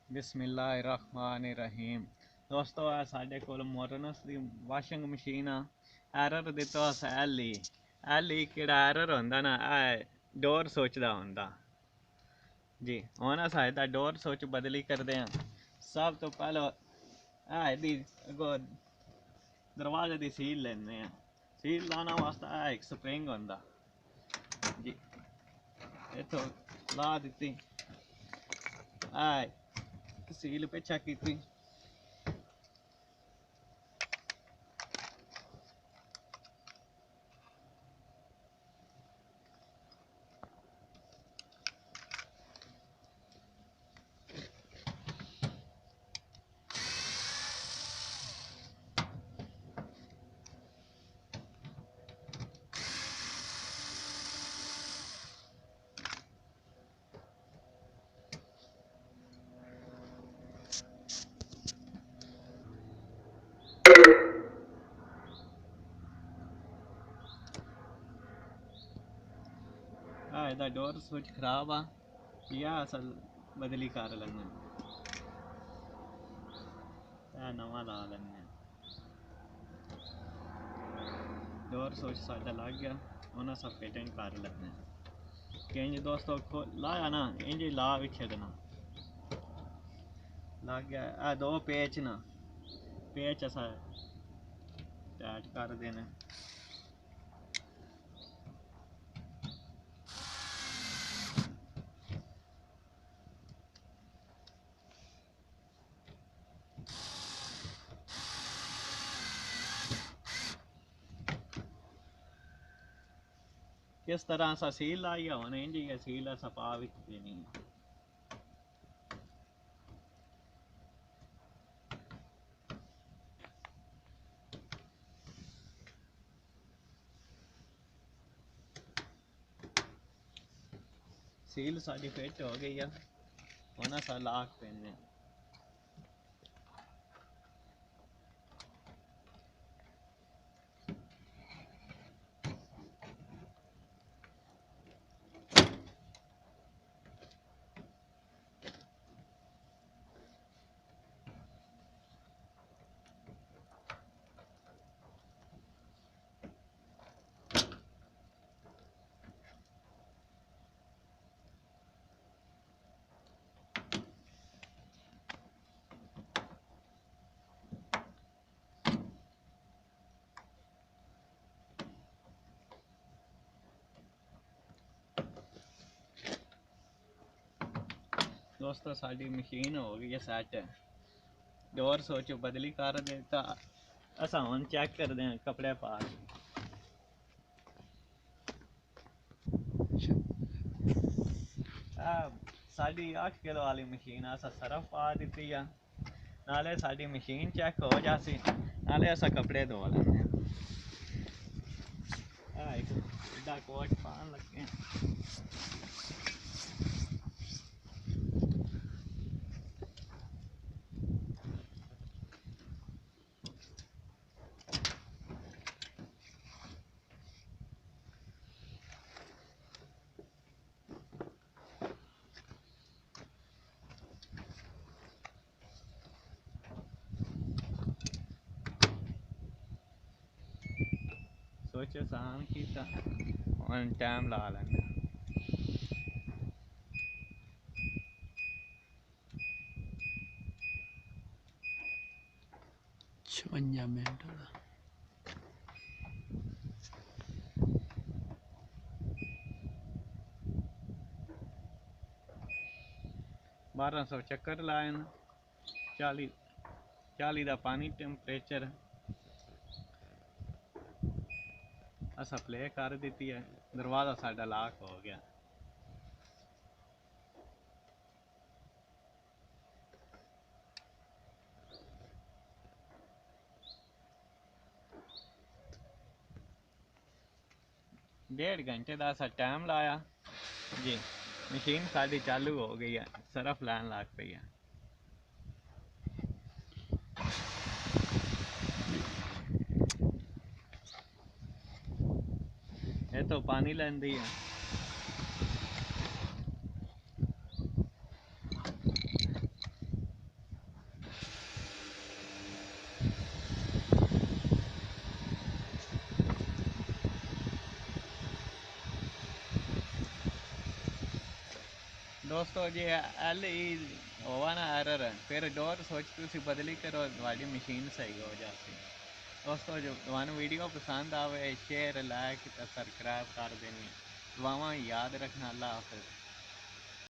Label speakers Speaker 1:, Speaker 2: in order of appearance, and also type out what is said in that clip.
Speaker 1: बिस्मिल्लाहिर्रहमानिर्रहीम। दोस्तों आ साढ़े कोल मोरनस दी वाशिंग मशीन आ। एरर दित्ता अस एल केड़ा एरर होंदा ना डोर स्विच दा होंदा जी। हुण अस एह्दा डोर स्विच बदली करदे आं। सब तो पैह्ले एह्दी दरवाजे दी सील लैन्ने आं। सील लाना वास्ते इक स्प्रिंग होंदा जी, इत्थों ला दित्ती, सील पिच्छा कीती। एह्दा डोर स्विच खराब आ, या असल बदली कर लैन्ने, नवां ला लैन्ने। डोर स्विच साढ़ा लग गया, हुण अस फिटिंग कर लैन्ने। इंज दोस्तों लाया ना, इंज ला भी छड्डना। लग गया। दो पेच न, पेच अस टाइट कर देने। किस तरह अस सील लाई हुण इंज ही सील अस पा भी देनी। सील साडी फिट हो गई है, हुण अस लाक पेने। दोस्तों साडी मशीन हो गई है सैट। डोर स्विच बदली कर देता। अस हुण चेक करदे हैं कपड़े पा साडी 8 किलो वाली मशीन अस सरफ पा दित्ती है, नाले साडी मशीन चेक हो जासी, नाले अस कपड़े धो लैन्ने। इक एड्डा कोट पान लगे। सोच आसान किया, हुण टाइम ला लैंदे।
Speaker 2: 56 मिनट दा
Speaker 1: 1200 चक्कर लाए न, 40 का पानी टेम्परेचर अस प्ले कर दी है। दरवाज़ा साडा लॉक हो गया। डेढ़ घंटे का असा टाइम लाया जी। मशीन साडी चालू हो गई है, सरफ लैन लग पई है। ये तो पानी लैंदी है। ਦੋਸਤੋ ਜੇ ਐਲ ਈ ਹੋਵਾ ਨਾ ਐਰਰ ਫਿਰ ਡੋਰ ਸੋਚ ਤੁਸੀਂ ਬਦਲੀ ਕਰੋ ਤੁਹਾਡੀ ਮਸ਼ੀਨ ਸਹੀ ਹੋ ਜਾਤੀ। ਦੋਸਤੋ ਜੋ ਤੁਹਾਨੂੰ ਵੀਡੀਓ ਪਸੰਦ ਆਵੇ ਸ਼ੇਅਰ ਲਾइक ਤੇ ਸਬਸਕ੍ਰਾइब ਕਰ ਦੇਣੀ। ਦੁਆਵਾਂ ਯਾਦ ਰੱਖਣਾ। ਅੱਲਾ ਹਾਫਿਜ਼।